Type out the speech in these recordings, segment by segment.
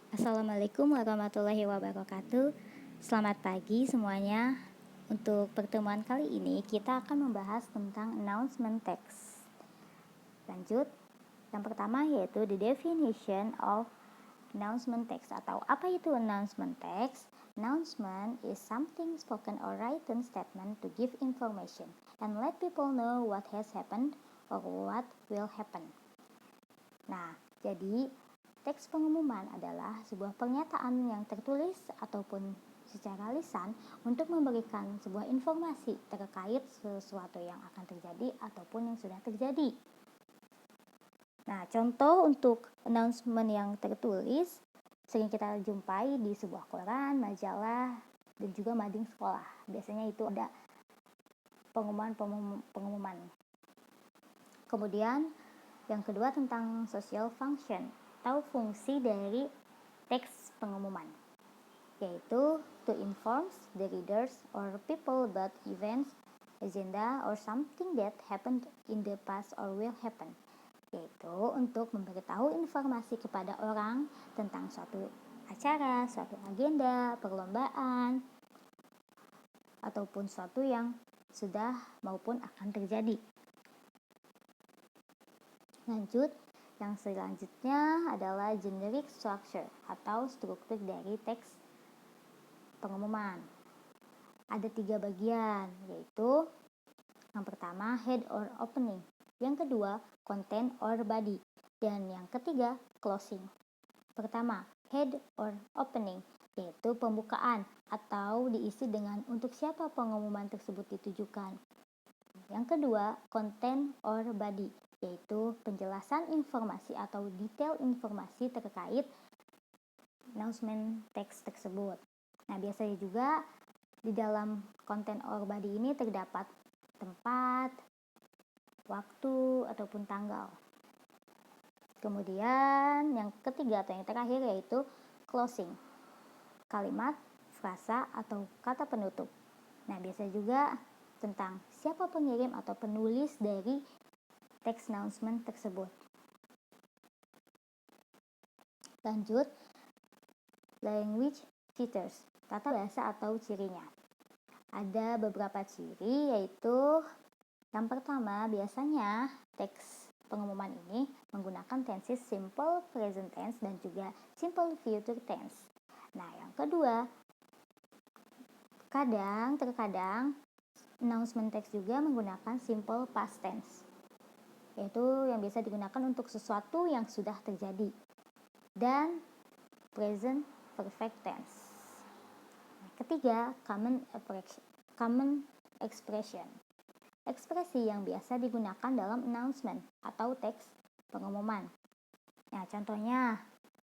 Assalamualaikum warahmatullahi wabarakatuh. Selamat pagi semuanya. Untuk pertemuan kali ini kita akan membahas tentang announcement text. Lanjut. Yang pertama yaitu the definition of announcement text atau apa itu announcement text? Announcement is something spoken or written statement to give information and let people know what has happened or what will happen. Nah, jadi teks pengumuman adalah sebuah pernyataan yang tertulis ataupun secara lisan untuk memberikan sebuah informasi terkait sesuatu yang akan terjadi ataupun yang sudah terjadi. Nah, contoh untuk announcement yang tertulis sering kita jumpai di sebuah koran, majalah, dan juga mading sekolah. Biasanya itu ada pengumuman. Kemudian yang kedua tentang social function atau fungsi dari teks pengumuman, yaitu to inform the readers or people about events, agenda, or something that happened in the past or will happen, yaitu untuk memberitahu informasi kepada orang tentang suatu acara, suatu agenda, perlombaan, ataupun suatu yang sudah maupun akan terjadi. Lanjut, yang selanjutnya adalah generic structure atau struktur dari teks pengumuman. Ada 3 bagian, yaitu yang pertama head or opening, yang kedua content or body, dan yang ketiga closing. Pertama, head or opening, yaitu pembukaan atau diisi dengan untuk siapa pengumuman tersebut ditujukan. Yang kedua, content or body, yaitu penjelasan informasi atau detail informasi terkait announcement text tersebut. Nah, biasanya juga di dalam content or body ini terdapat tempat, waktu, ataupun tanggal. Kemudian yang ketiga atau yang terakhir yaitu closing, kalimat, frasa, atau kata penutup. Nah, biasanya juga tentang siapa pengirim atau penulis dari teks announcement tersebut. Lanjut, language features, tata bahasa atau cirinya. Ada beberapa ciri, yaitu yang pertama, biasanya teks pengumuman ini menggunakan tenses simple present tense dan juga simple future tense. Nah, yang kedua, terkadang announcement text juga menggunakan simple past tense, yaitu yang bisa digunakan untuk sesuatu yang sudah terjadi, dan present perfect tense. Ketiga, common expression, ekspresi yang biasa digunakan dalam announcement atau teks pengumuman. Nah, contohnya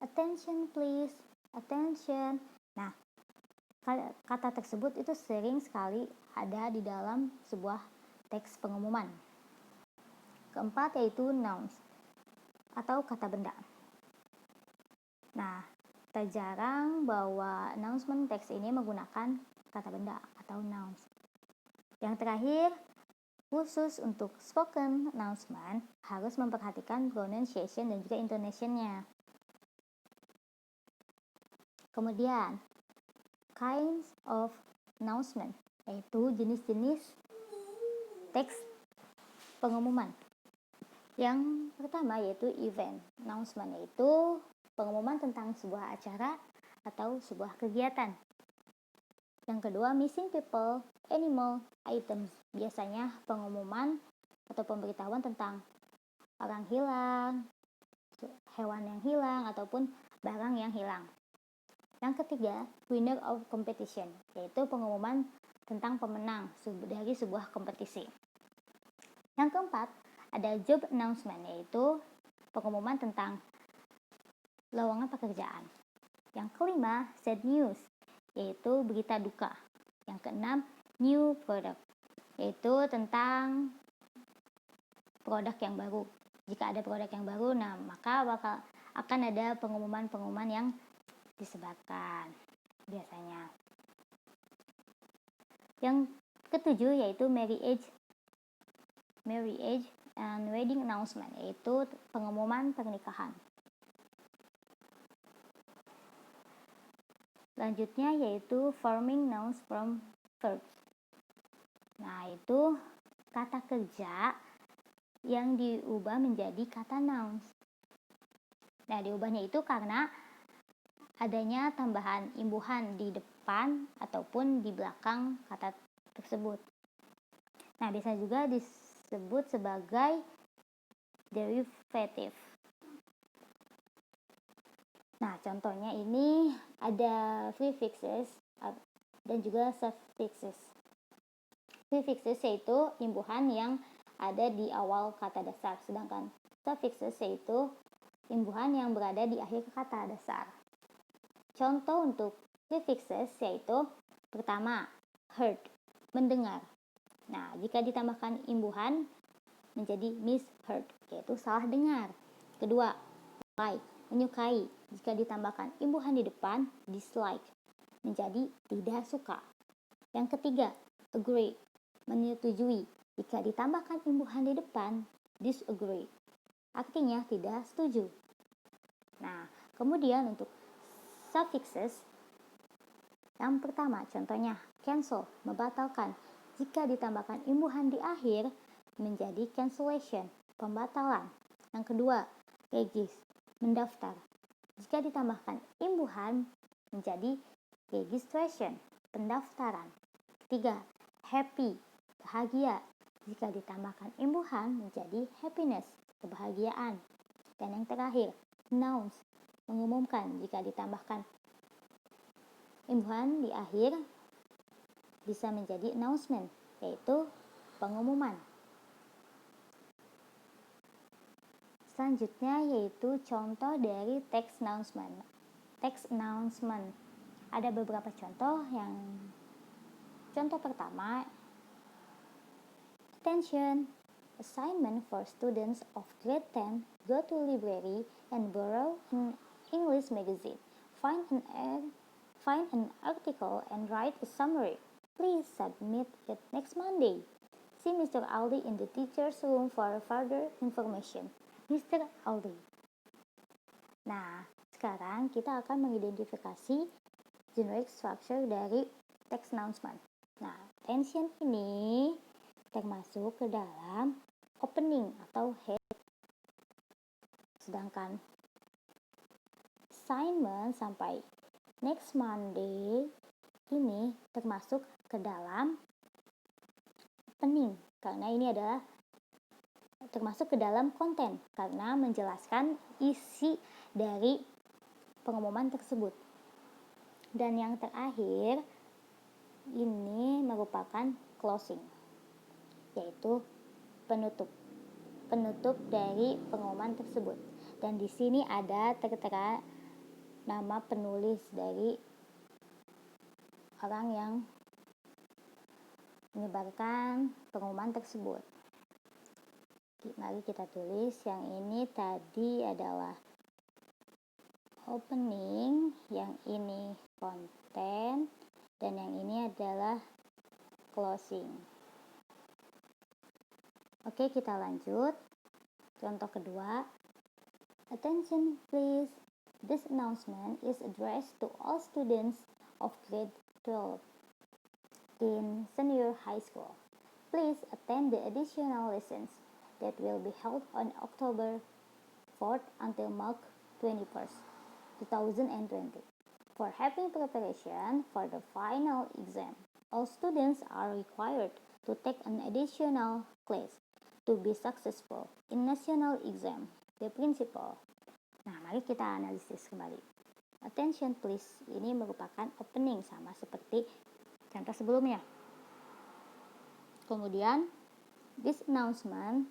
attention please, attention. Nah, kata tersebut itu sering sekali ada di dalam sebuah teks pengumuman. Keempat yaitu nouns atau kata benda. Nah, tak jarang bahwa announcement text ini menggunakan kata benda atau nouns. Yang terakhir, khusus untuk spoken announcement harus memperhatikan pronunciation dan juga intonation-nya. Kemudian, kinds of announcement, yaitu jenis-jenis teks pengumuman. Yang pertama yaitu event announcement, yaitu pengumuman tentang sebuah acara atau sebuah kegiatan. Yang kedua, missing people, animal, items. Biasanya pengumuman atau pemberitahuan tentang orang hilang, hewan yang hilang, ataupun barang yang hilang. Yang ketiga, winner of competition, yaitu pengumuman tentang pemenang dari sebuah kompetisi. Yang keempat, ada job announcement, yaitu pengumuman tentang lowongan pekerjaan. Yang kelima, sad news, yaitu berita duka. Yang keenam, new product, yaitu tentang produk yang baru. Jika ada produk yang baru, maka akan ada pengumuman-pengumuman yang disebarkan biasanya. Yang ketujuh yaitu marriage and wedding announcement, yaitu pengumuman pernikahan. Selanjutnya yaitu forming nouns from verbs. Nah, itu kata kerja yang diubah menjadi kata nouns. Nah, diubahnya itu karena adanya tambahan imbuhan di depan ataupun di belakang kata tersebut. Nah, bisa juga disebut sebagai derivative. Nah, contohnya ini ada prefixes dan juga suffixes. Prefixes yaitu imbuhan yang ada di awal kata dasar, sedangkan suffixes yaitu imbuhan yang berada di akhir kata dasar. Contoh untuk prefixes yaitu pertama, heard, mendengar. Nah, jika ditambahkan imbuhan menjadi misheard, yaitu salah dengar. Kedua, like, menyukai. Jika ditambahkan imbuhan di depan, dislike, menjadi tidak suka. Yang ketiga, agree, menyetujui. Jika ditambahkan imbuhan di depan, disagree, artinya tidak setuju. Nah, kemudian untuk suffixes, yang pertama contohnya cancel, membatalkan. Jika ditambahkan imbuhan di akhir, menjadi cancellation, pembatalan. Yang kedua, register, mendaftar. Jika ditambahkan imbuhan menjadi registration, pendaftaran. Ketiga, happy, bahagia. Jika ditambahkan imbuhan menjadi happiness, kebahagiaan. Dan yang terakhir, nouns, mengumumkan. Jika ditambahkan imbuhan di akhir bisa menjadi announcement, yaitu pengumuman. Selanjutnya yaitu contoh dari text announcement. Text announcement. Ada beberapa contoh. Contoh pertama, attention, assignment for students of grade 10, go to library and borrow an English magazine. Find an article and write a summary. Please submit it next Monday. See Mr. Aldi in the teacher's room for further information. Mr. Aldi. Nah, sekarang kita akan mengidentifikasi generic structure dari text announcement. Nah, attention ini termasuk ke dalam opening atau head. Sedangkan assignment sampai next Monday ini termasuk ke dalam opening, karena ini adalah termasuk ke dalam konten karena menjelaskan isi dari pengumuman tersebut. Dan yang terakhir ini merupakan closing, yaitu penutup dari pengumuman tersebut. Dan di sini ada tertera nama penulis dari orang yang menyebarkan pengumuman tersebut. Mari kita tulis. Yang ini tadi adalah opening, yang ini konten, dan yang ini adalah closing. Oke, kita lanjut. Contoh kedua, attention please. This announcement is addressed to all students of grade 12 in senior high school. Please attend the additional lessons that will be held on October 4th until March 21st, 2020. For having preparation for the final exam, all students are required to take an additional class to be successful in national exam. The principal. Nah, mari kita analisis kembali. Attention please, ini merupakan opening sama seperti contoh sebelumnya. Kemudian, this announcement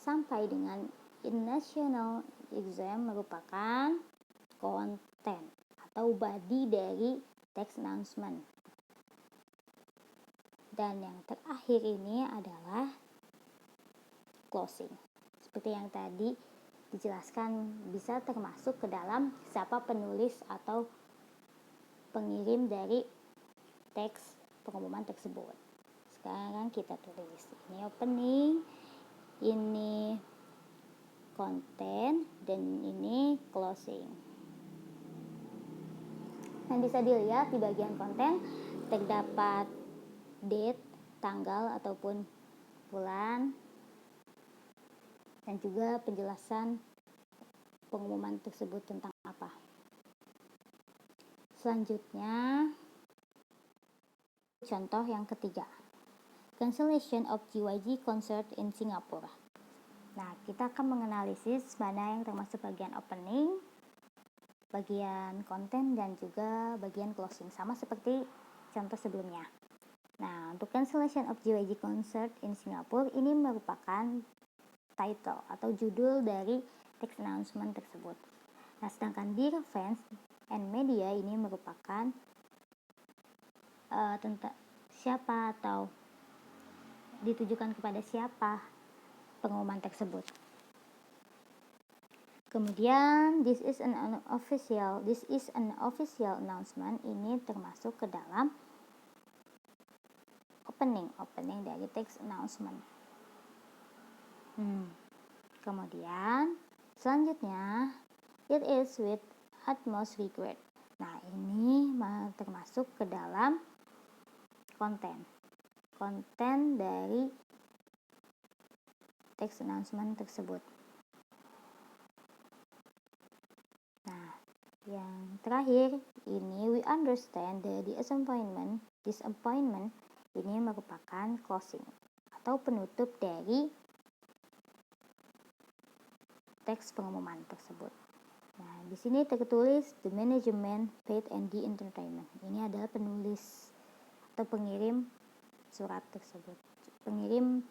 sampai dengan in national exam merupakan konten atau body dari text announcement. Dan yang terakhir ini adalah closing. Seperti yang tadi dijelaskan, bisa termasuk ke dalam siapa penulis atau pengirim dari teks pengumuman tersebut. Sekarang kita tulis. Ini opening, ini konten, dan ini closing. Yang bisa dilihat di bagian konten terdapat date, tanggal ataupun bulan, dan juga penjelasan pengumuman tersebut tentang apa. Selanjutnya, contoh yang ketiga, cancellation of GYG concert in Singapore. Nah, kita akan menganalisis mana yang termasuk bagian opening, bagian konten, dan juga bagian closing, sama seperti contoh sebelumnya. Nah, untuk cancellation of GYG concert in Singapore ini merupakan title atau judul dari text announcement tersebut. Nah, sedangkan Dear Fans and Media ini merupakan tentang siapa atau ditujukan kepada siapa pengumuman tersebut. Kemudian this is an official announcement ini termasuk ke dalam opening dari text announcement. Kemudian selanjutnya, it is with utmost regret. Nah, ini termasuk ke dalam konten dari text announcement tersebut. Nah, yang terakhir ini, we understand the disappointment ini merupakan closing atau penutup dari teks pengumuman tersebut. Nah, di sini tertulis the management, paid and the entertainment. Ini adalah penulis atau pengirim surat tersebut, pengirim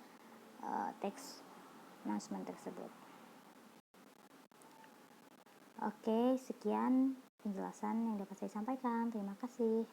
teks announcement tersebut. Oke, sekian penjelasan yang dapat saya sampaikan. Terima kasih.